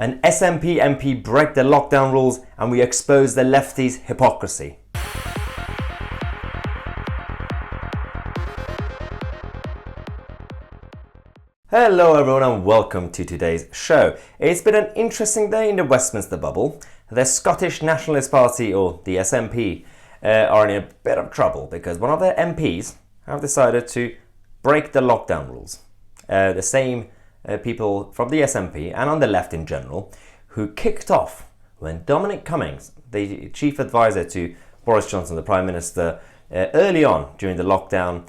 An SNP MP break the lockdown rules and we expose the lefties' hypocrisy. Hello everyone and welcome to today's show. It's been an interesting day in the Westminster bubble. The Scottish Nationalist Party, or the SNP, are in a bit of trouble because one of their MPs have decided to break the lockdown rules. The same people from the SNP and on the left in general who kicked off when Dominic Cummings, the chief advisor to Boris Johnson, the Prime Minister, early on during the lockdown,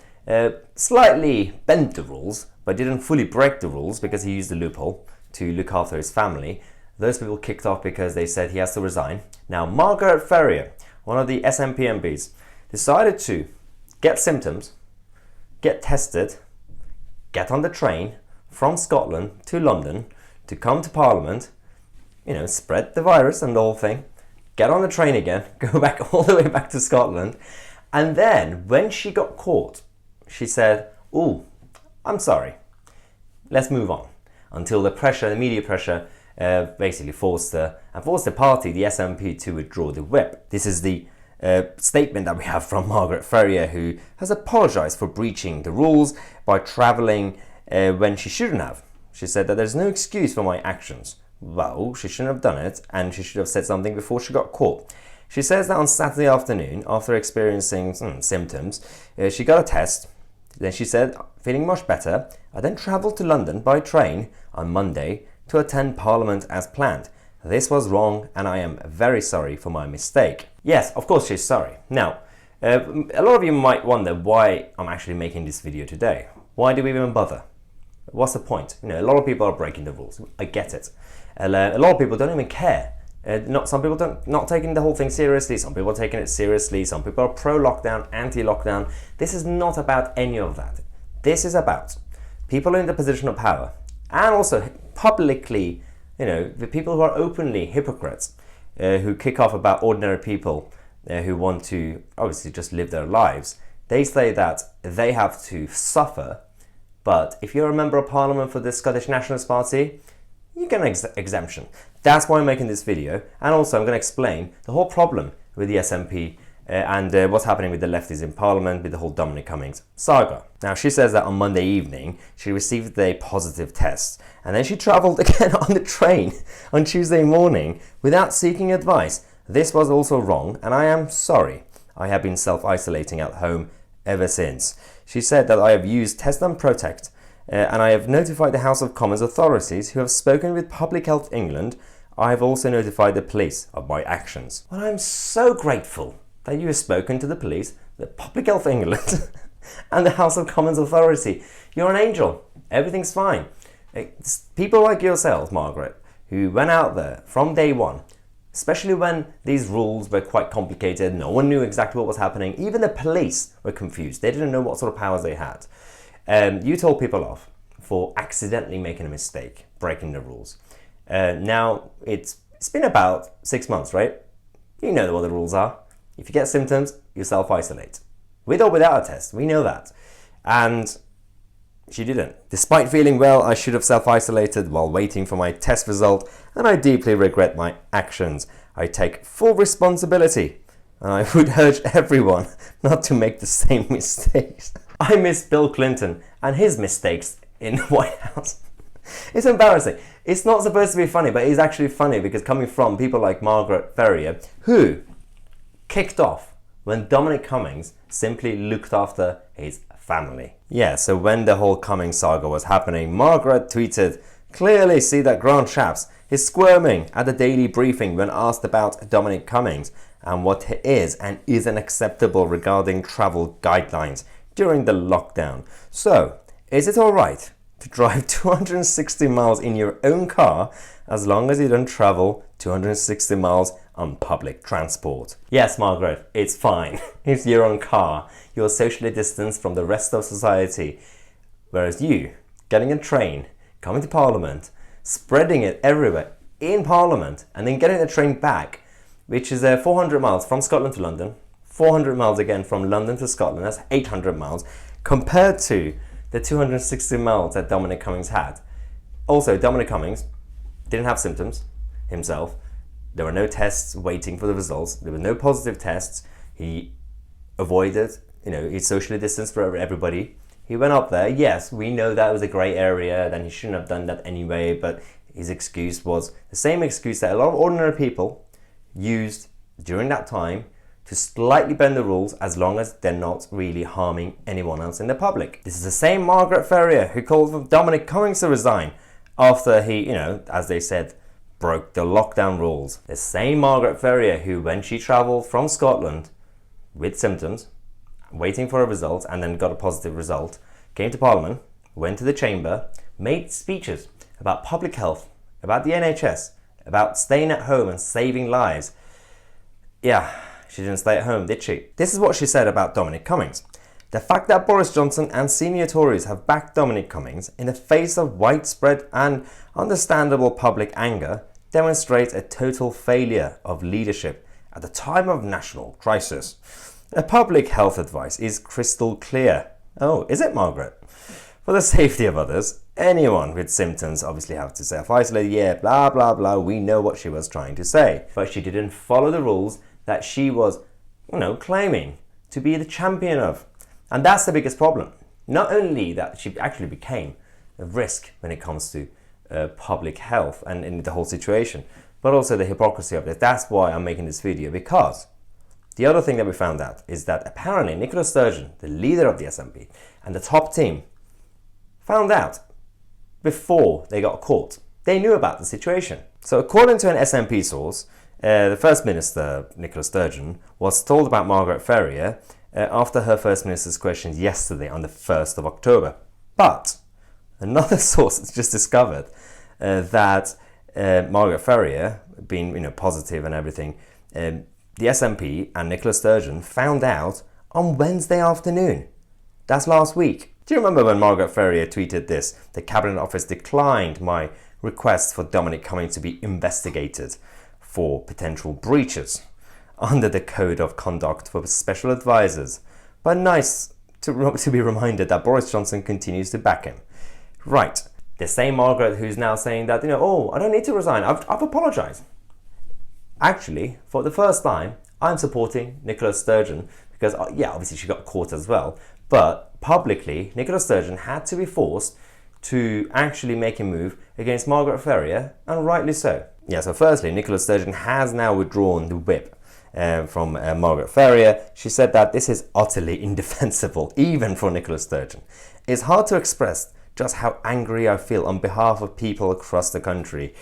slightly bent the rules but didn't fully break the rules because he used a loophole to look after his family. Those people kicked off because they said he has to resign. Now Margaret Ferrier, one of the SNP MPs, decided to get symptoms, get tested, get on the train from Scotland to London to come to Parliament, spread the virus and the whole thing, get on the train again, go back all the way back to Scotland, and then when she got caught, she said, "Ooh, I'm sorry, let's move on," until the media pressure, basically forced the party, the SNP, to withdraw the whip. This is the statement that we have from Margaret Ferrier, who has apologised for breaching the rules by travelling when she shouldn't have. She said that there's no excuse for my actions. Well, she shouldn't have done it, and she should have said something before she got caught. She says that on Saturday afternoon, after experiencing symptoms, she got a test. Then she said, feeling much better, I then travelled to London by train on Monday to attend Parliament as planned. This was wrong and I am very sorry for my mistake. Yes, of course she's sorry. Now, a lot of you might wonder why I'm actually making this video today. Why do we even bother? What's the point? A lot of people are breaking the rules. I get it. A lot of people don't even care. Some people not taking the whole thing seriously. Some people are taking it seriously. Some people are pro-lockdown, anti-lockdown. This is not about any of that. This is about people in the position of power and also publicly, the people who are openly hypocrites, who kick off about ordinary people who want to obviously just live their lives. They say that they have to suffer, but if you're a member of Parliament for the Scottish Nationalist Party, you get an exemption. That's why I'm making this video, and also I'm going to explain the whole problem with the SNP and what's happening with the lefties in Parliament with the whole Dominic Cummings saga. Now, she says that on Monday evening she received a positive test, and then she travelled again on the train on Tuesday morning without seeking advice. This was also wrong, and I am sorry. I have been self-isolating at home ever since. She said that I have used Test and Protect, and I have notified the House of Commons authorities who have spoken with Public Health England. I have also notified the police of my actions. Well, I'm so grateful that you have spoken to the police, the Public Health England, and the House of Commons authority. You're an angel. Everything's fine. It's people like yourself, Margaret, who went out there from day one, especially when these rules were quite complicated. No one knew exactly what was happening. Even the police were confused. They didn't know what sort of powers they had. You told people off for accidentally making a mistake, breaking the rules. Now, it's been about 6 months, right? You know what the rules are. If you get symptoms, you self-isolate. With or without a test, we know that. And she didn't. Despite feeling well, I should have self-isolated while waiting for my test result, and I deeply regret my actions. I take full responsibility, and I would urge everyone not to make the same mistakes. I miss Bill Clinton and his mistakes in the White House. It's embarrassing. It's not supposed to be funny, but it's actually funny because coming from people like Margaret Ferrier, who kicked off when Dominic Cummings simply looked after his family. Yeah, so when the whole Cummings saga was happening, Margaret tweeted, "Clearly see that Grant Shapps is squirming at the daily briefing when asked about Dominic Cummings and what is and isn't acceptable regarding travel guidelines during the lockdown. So, is it alright to drive 260 miles in your own car as long as you don't travel 260 miles on public transport?" Yes, Margaret, it's fine. It's your own car. You're socially distanced from the rest of society. Whereas you, getting a train, coming to Parliament, spreading it everywhere in Parliament, and then getting the train back, which is 400 miles from Scotland to London, 400 miles again from London to Scotland, that's 800 miles, compared to the 260 miles that Dominic Cummings had. Also, Dominic Cummings, didn't have symptoms himself. There were no tests waiting for the results. There were no positive tests. He avoided, he socially distanced for everybody. He went up there. Yes, we know that was a grey area, then he shouldn't have done that anyway, but his excuse was the same excuse that a lot of ordinary people used during that time to slightly bend the rules as long as they're not really harming anyone else in the public. This is the same Margaret Ferrier who called for Dominic Cummings to resign after he, as they said, broke the lockdown rules. The same Margaret Ferrier who, when she travelled from Scotland with symptoms, waiting for a result, and then got a positive result, came to Parliament, went to the chamber, made speeches about public health, about the NHS, about staying at home and saving lives. Yeah, she didn't stay at home, did she? This is what she said about Dominic Cummings. The fact that Boris Johnson and senior Tories have backed Dominic Cummings in the face of widespread and understandable public anger demonstrates a total failure of leadership at the time of national crisis. The public health advice is crystal clear. Oh, is it, Margaret? For the safety of others, anyone with symptoms obviously have to self-isolate. Yeah, blah, blah, blah. We know what she was trying to say. But she didn't follow the rules that she was, claiming to be the champion of. And that's the biggest problem. Not only that she actually became a risk when it comes to public health and in the whole situation, but also the hypocrisy of it. That's why I'm making this video, because the other thing that we found out is that apparently Nicola Sturgeon, the leader of the SNP, and the top team found out before they got caught. They knew about the situation. So according to an SNP source, the First Minister, Nicola Sturgeon, was told about Margaret Ferrier after her First Minister's questions yesterday on the 1st of October. But another source has just discovered that Margaret Ferrier, being positive and everything, the SNP and Nicola Sturgeon found out on Wednesday afternoon. That's last week. Do you remember when Margaret Ferrier tweeted this? The Cabinet Office declined my request for Dominic Cummings to be investigated for potential breaches under the Code of Conduct for Special Advisors. But nice to be reminded that Boris Johnson continues to back him. Right, the same Margaret who's now saying that, I don't need to resign, I've apologised. Actually, for the first time, I'm supporting Nicola Sturgeon because, obviously she got caught as well, but publicly, Nicola Sturgeon had to be forced to actually make a move against Margaret Ferrier, and rightly so. Yeah, so firstly, Nicola Sturgeon has now withdrawn the whip from Margaret Ferrier. She said that this is utterly indefensible, even for Nicola Sturgeon. It's hard to express just how angry I feel on behalf of people across the country.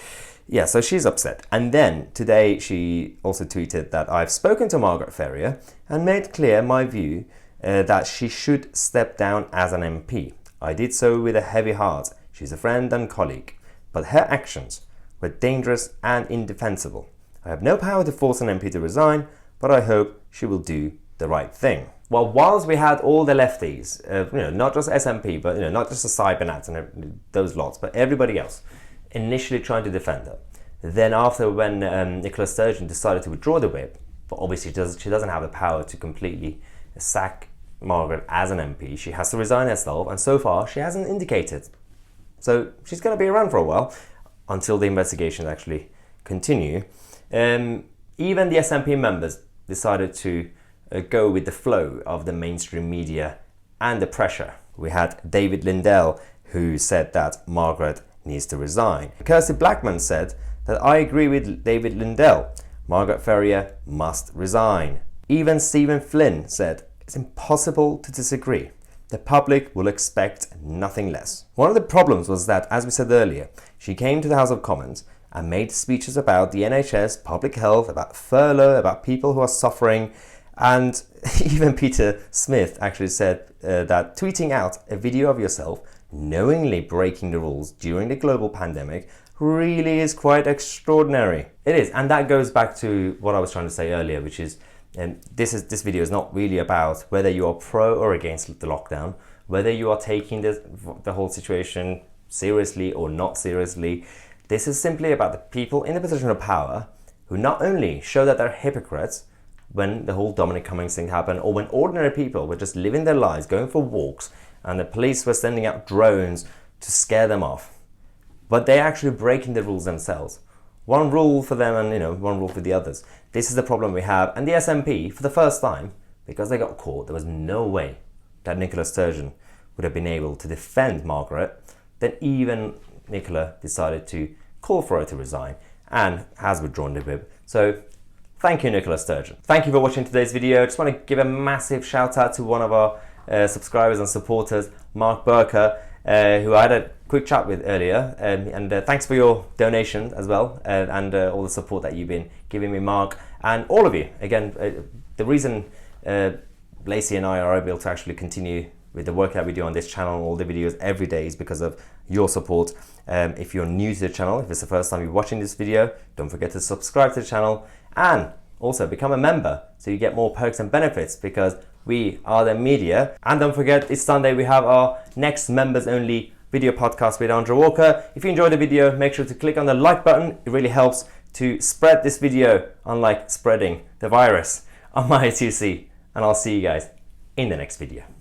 Yeah, so she's upset. And then today she also tweeted that I've spoken to Margaret Ferrier and made clear my view that she should step down as an MP. I did so with a heavy heart. She's a friend and colleague. But her actions were dangerous and indefensible. I have no power to force an MP to resign, but I hope she will do the right thing. Well, whilst we had all the lefties, not just SNP, but not just the cybernats and those lots, but everybody else, initially trying to defend her. Then after, when Nicola Sturgeon decided to withdraw the whip, but obviously she doesn't have the power to completely sack Margaret as an MP, she has to resign herself, and so far she hasn't indicated. So she's going to be around for a while until the investigations actually continue. Even the SNP members decided to go with the flow of the mainstream media and the pressure. We had David Lindell, who said that Margaret needs to resign. Kirsty Blackman said that I agree with David Lindell. Margaret Ferrier must resign. Even Stephen Flynn said it's impossible to disagree. The public will expect nothing less. One of the problems was that, as we said earlier, she came to the House of Commons and made speeches about the NHS, public health, about furlough, about people who are suffering. And even Peter Smith actually said that tweeting out a video of yourself knowingly breaking the rules during the global pandemic really is quite extraordinary. It is, and that goes back to what I was trying to say earlier, which is this video is not really about whether you are pro or against the lockdown, whether you are taking the whole situation seriously or not seriously. This is simply about the people in the position of power who not only show that they're hypocrites when the whole Dominic Cummings thing happened, or when ordinary people were just living their lives, going for walks, and the police were sending out drones to scare them off. but they're actually breaking the rules themselves. One rule for them and one rule for the others. This is the problem we have. And the SNP, for the first time, because they got caught, there was no way that Nicola Sturgeon would have been able to defend Margaret. Then even Nicola decided to call for her to resign and has withdrawn the whip. So thank you, Nicola Sturgeon. Thank you for watching today's video. I just want to give a massive shout out to one of our subscribers and supporters, Mark Burker, who I had a quick chat with earlier, and thanks for your donation as well, and all the support that you've been giving me, Mark, and all of you. Again, the reason Lacey and I are able to actually continue with the work that we do on this channel, all the videos every day, is because of your support. If you're new to the channel, if it's the first time you're watching this video, don't forget to subscribe to the channel and also become a member so you get more perks and benefits, because we are the media. And don't forget, it's Sunday, we have our next members only video podcast with Andrew Walker. If you enjoyed the video, make sure to click on the like button. It really helps to spread this video, unlike spreading the virus on my Tousi. And I'll see you guys in the next video.